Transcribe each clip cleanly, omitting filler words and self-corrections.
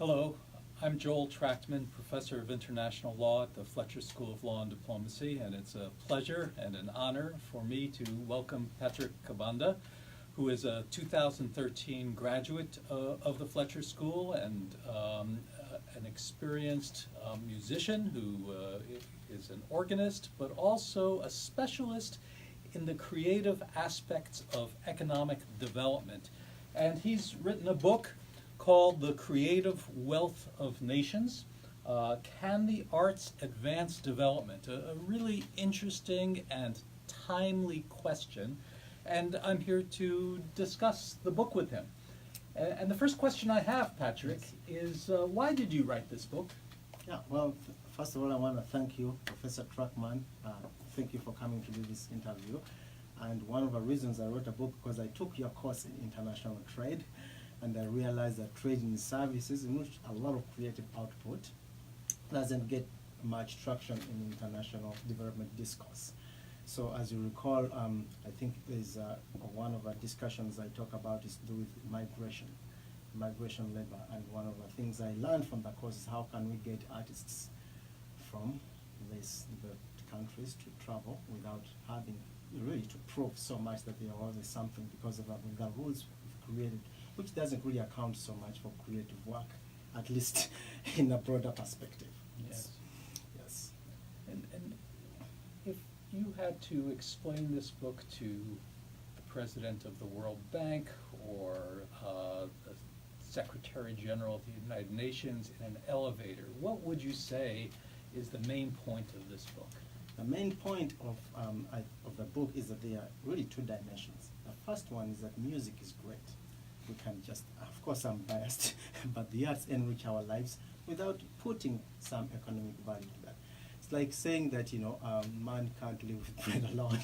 Hello, I'm Joel Trachtman, Professor of International Law at the Fletcher School of Law and Diplomacy, and it's a pleasure and an honor for me to welcome Patrick Kabanda, who is a 2013 graduate of the Fletcher School and an experienced musician who is an organist, but also a specialist in the creative aspects of economic development. And he's written a book called The Creative Wealth of Nations. Can the Arts Advance Development? A really interesting and timely question. And I'm here to discuss the book with him. And the first question I have, Patrick, is why did you write this book? Yeah, well, first of all, I want to thank you, Professor Trachtman. Thank you for coming to do this interview. And one of the reasons I wrote a book, because I took your course in international trade, and I realized that trade in services, in which a lot of creative output, doesn't get much traction in international development discourse. So as you recall, I think there's one of the discussions I talk about is to do with migration labor, and one of the things I learned from the course is how can we get artists from these developed countries to travel without having really to prove so much that they are always something because of the rules we've created, which doesn't really account so much for creative work, at least in a broader perspective. Yes. Yes. And if you had to explain this book to the President of the World Bank or the Secretary General of the United Nations in an elevator, what would you say is the main point of this book? The main point of the book is that there are really two dimensions. The first one is that music is great. We can just, of course I'm biased, but the arts enrich our lives without putting some economic value to that. It's like saying that, man can't live with bread alone,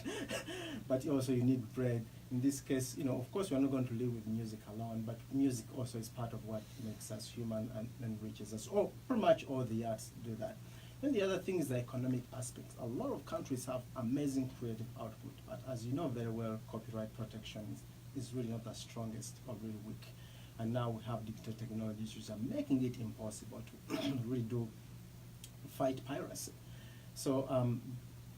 but also you need bread. In this case, of course we're not going to live with music alone, but music also is part of what makes us human and enriches us. Oh, pretty much all the arts do that. Then the other thing is the economic aspects. A lot of countries have amazing creative output, but as you know very well, copyright protection is really not the strongest or really weak. And now we have digital technologies which are making it impossible to really fight piracy. So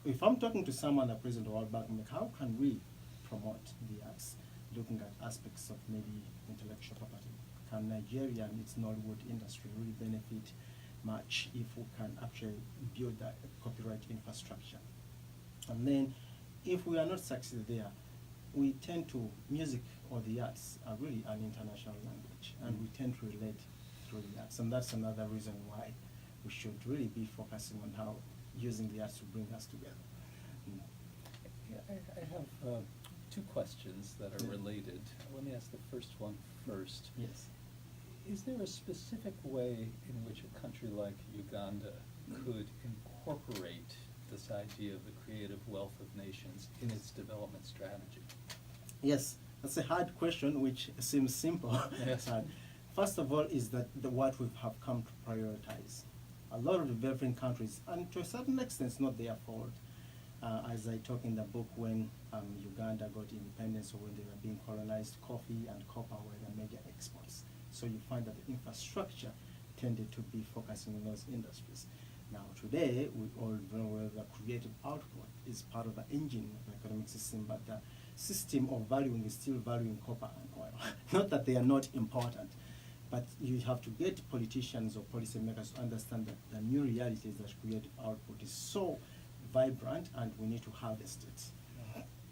if I'm talking to someone, the President of the World Bank, like, how can we promote the arts, looking at aspects of maybe intellectual property? Can Nigeria and its Nollywood industry really benefit much if we can actually build that copyright infrastructure? And then if we are not succeeded there, we tend to, music or the arts are really an international language, and we tend to relate through the arts. And that's another reason why we should really be focusing on how using the arts to bring us together. Yeah, I have two questions that are related. Let me ask the first one first. Yes. Is there a specific way in which a country like Uganda could incorporate this idea of the creative wealth of nations in its development strategy? Yes, that's a hard question, which seems simple. Yes. First of all is that what we have come to prioritize. A lot of developing countries, and to a certain extent it's not their fault, as I talk in the book, when Uganda got independence or when they were being colonized, coffee and copper were the major exports. So you find that the infrastructure tended to be focusing on those industries. Now today, we all know where the creative output is part of the engine of the economic system, but the system of valuing is still valuing copper and oil. Not that they are not important, but you have to get politicians or policymakers to understand that the new reality is that creative output is so vibrant and we need to harvest it.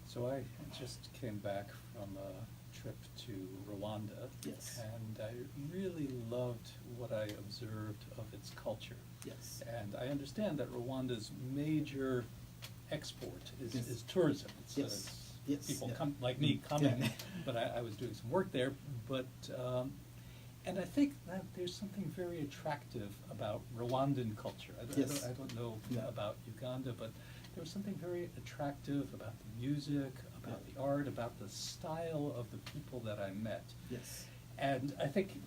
So I just came back from a trip to Rwanda, Yes. and I really loved what I observed of its culture. Yes. And I understand that Rwanda's major export is, Yes. is tourism. It's, Yes. it's Yes, people yeah. come like me coming, Yeah. but I was doing some work there. But and I think that there's something very attractive about Rwandan culture. Yes. I don't know Yeah. about Uganda, but there was something very attractive about the music, about Yeah. the art, about the style of the people that I met. Yes. And I think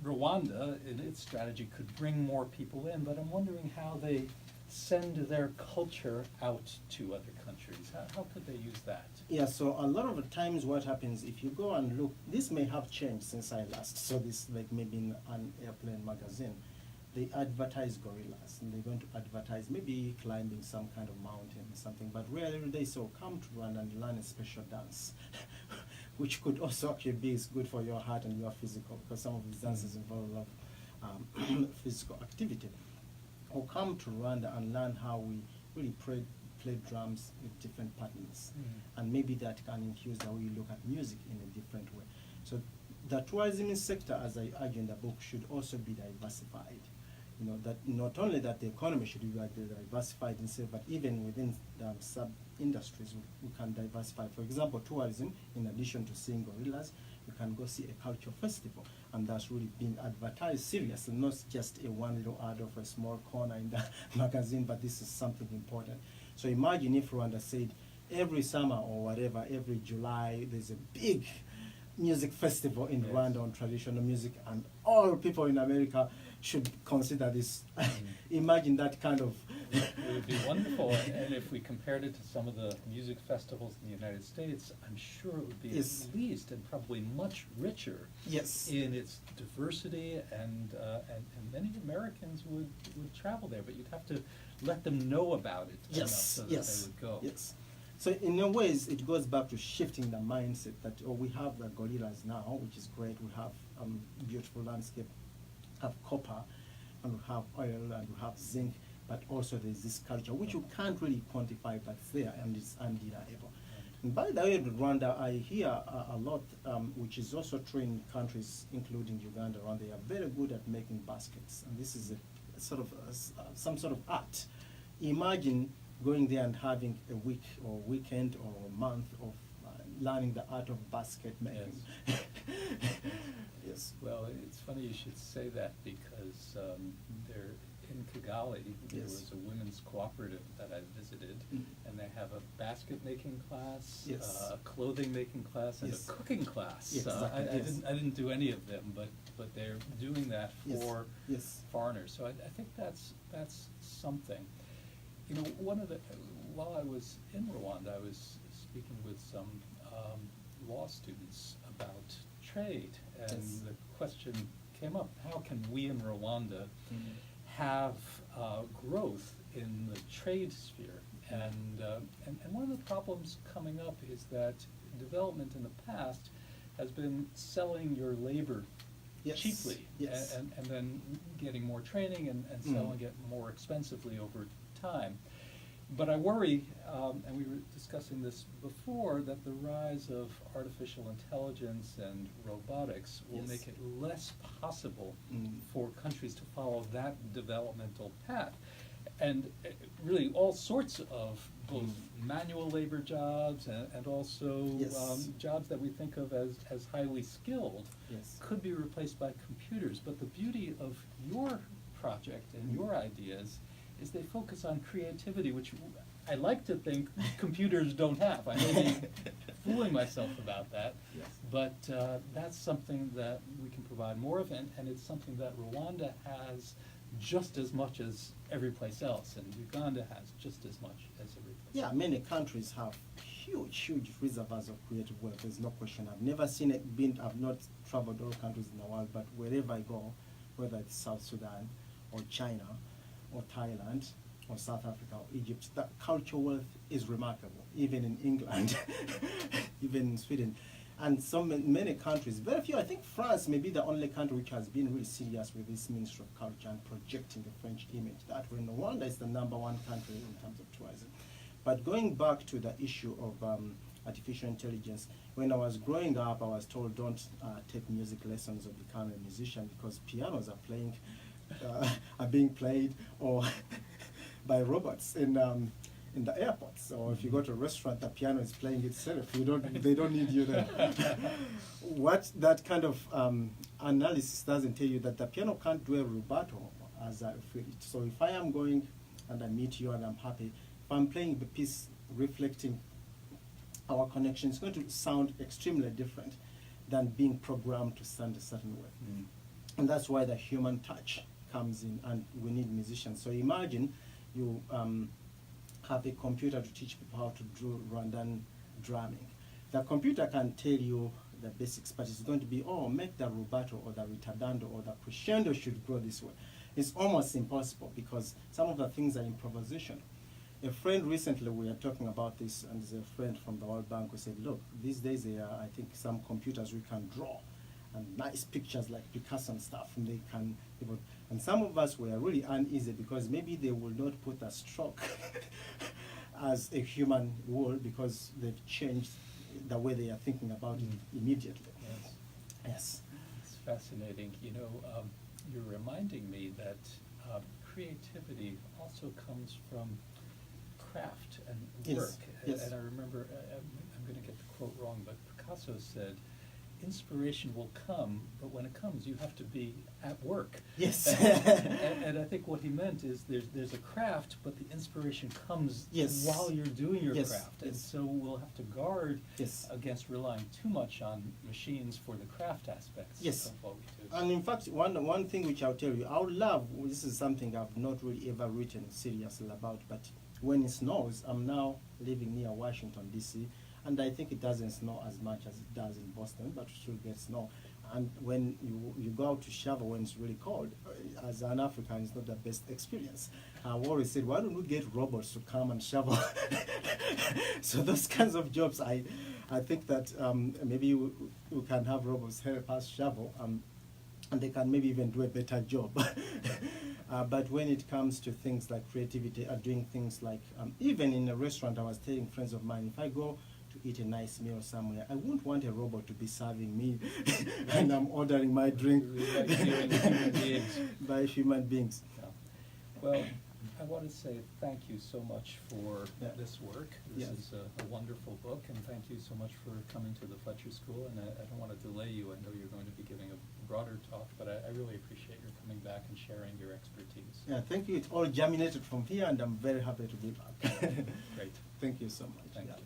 Rwanda, in its strategy, could bring more people in, but I'm wondering how they send their culture out to other countries. industries? How could they use that? Yeah, so a lot of the times what happens, if you go and look, this may have changed since I last saw this, like maybe in an airplane magazine. They advertise gorillas, and they're going to advertise maybe climbing some kind of mountain or something, but rarely they say, come to Rwanda and learn a special dance, which could also actually be good for your heart and your physical, because some of these dances involve a lot of physical activity. Or come to Rwanda and learn how we really play drums with different patterns. And maybe that can infuse how we look at music in a different way. So the tourism sector, as I argue in the book, should also be diversified. You know, that not only that the economy should be diversified in itself, but even within the sub-industries, we can diversify. For example, tourism, in addition to seeing gorillas, you can go see a cultural festival, and that's really being advertised seriously, not just a one little ad of a small corner in the magazine, but this is something important. So imagine if Rwanda said, every summer or whatever, every July, there's a big music festival in Rwanda on traditional music, and all people in America should consider this. Imagine that kind of... It would be wonderful, and if we compared it to some of the music festivals in the United States, I'm sure it would be at least and probably much richer in its diversity, and many Americans would travel there, but you'd have to let them know about it enough so that they would go. So in a ways, it goes back to shifting the mindset that, we have the gorillas now, which is great. We have beautiful landscape, have copper, and we have oil, and we have zinc, but also there's this culture, which you can't really quantify, but it's there, and it's undeniable. And by the way, with Rwanda, I hear a lot, which is also true in countries, including Uganda, Rwanda. They are very good at making baskets, and this is a sort of some sort of art. Imagine going there and having a week or weekend or a month of learning the art of basket making. Yes. Well, it's funny you should say that, because there in Kigali, there was a women's cooperative that I visited, and they have a basket making class, a clothing making class, and a cooking class. I didn't do any of them, but they're doing that for foreigners. So I think that's something. You know, while I was in Rwanda, I was speaking with some law students about trade, and the question came up: how can we in Rwanda have growth in the trade sphere? And one of the problems coming up is that development in the past has been selling your labor cheaply, and then getting more training and selling it more expensively over time. But I worry, and we were discussing this before, that the rise of artificial intelligence and robotics will make it less possible for countries to follow that developmental path. And really all sorts of both manual labor jobs and also jobs that we think of as highly skilled could be replaced by computers. But the beauty of your project and your ideas is they focus on creativity, which I like to think computers don't have. I may be fooling myself about that, but that's something that we can provide more of, and it's something that Rwanda has just as much as every place else, and Uganda has just as much as every place else. Many countries have huge reservoirs of creative work. There's no question. I've never seen it. I've not traveled all countries in the world, but wherever I go, whether it's South Sudan or China or Thailand or South Africa or Egypt, the cultural wealth is remarkable, even in England, even in Sweden. And so many countries, very few, I think France may be the only country which has been really serious with this Ministry of Culture and projecting the French image. That way, Rwanda is the #1 country in terms of tourism. But going back to the issue of artificial intelligence, when I was growing up, I was told don't take music lessons or become a musician, because pianos are being played or by robots in the airports. Or if you go to a restaurant, the piano is playing itself. They don't need you there. What that kind of analysis doesn't tell you that the piano can't do a rubato as I feel it. So if I am going and I meet you and I'm happy, if I'm playing the piece reflecting our connection, it's going to sound extremely different than being programmed to sound a certain way. And that's why the human touch comes in, and we need musicians. So imagine you have a computer to teach people how to do Rwandan drumming. The computer can tell you the basics, but it's going to be, oh, make the rubato or the ritardando or the crescendo should go this way. It's almost impossible because some of the things are improvisation. A friend recently, we were talking about this, and there's a friend from the World Bank who said, look, these days there are, I think, some computers we can draw and nice pictures like Picasso and stuff, and they can, and some of us were really uneasy because maybe they will not put a stroke as a human would because they've changed the way they are thinking about it immediately. Yes. Yes. It's fascinating. You know, you're reminding me that creativity also comes from craft and Yes, work. yes. And I remember, I'm going to get the quote wrong, but Picasso said, inspiration will come, but when it comes, you have to be at work. Yes. and I think what he meant is there's a craft, but the inspiration comes Yes. while you're doing your Yes, craft. And yes. so we'll have to guard Yes. against relying too much on machines for the craft aspects Yes. of what we do. And in fact, one thing which I'll tell you, I would love, this is something I've not really ever written seriously about, but when it snows, I'm now living near Washington, D.C., and I think it doesn't snow as much as it does in Boston, but it still gets snow. And when you go out to shovel when it's really cold, as an African, it's not the best experience. I've always said, why don't we get robots to come and shovel? So those kinds of jobs, I think that maybe we can have robots help us shovel, and they can maybe even do a better job. But when it comes to things like creativity, doing things like, even in a restaurant, I was telling friends of mine, if I go to eat a nice meal somewhere, I wouldn't want a robot to be serving me and I'm ordering my drink We like dealing with human beings. by human beings. Yeah. Well, I want to say thank you so much for this work. This Yeah. is a wonderful book, and thank you so much for coming to the Fletcher School. And I don't want to delay you. I know you're going to be giving a broader talk, but I really appreciate your coming back and sharing your expertise. Yeah, thank you. It all germinated from here, and I'm very happy to be back. Great. Thank you so much. Thank Yeah. you.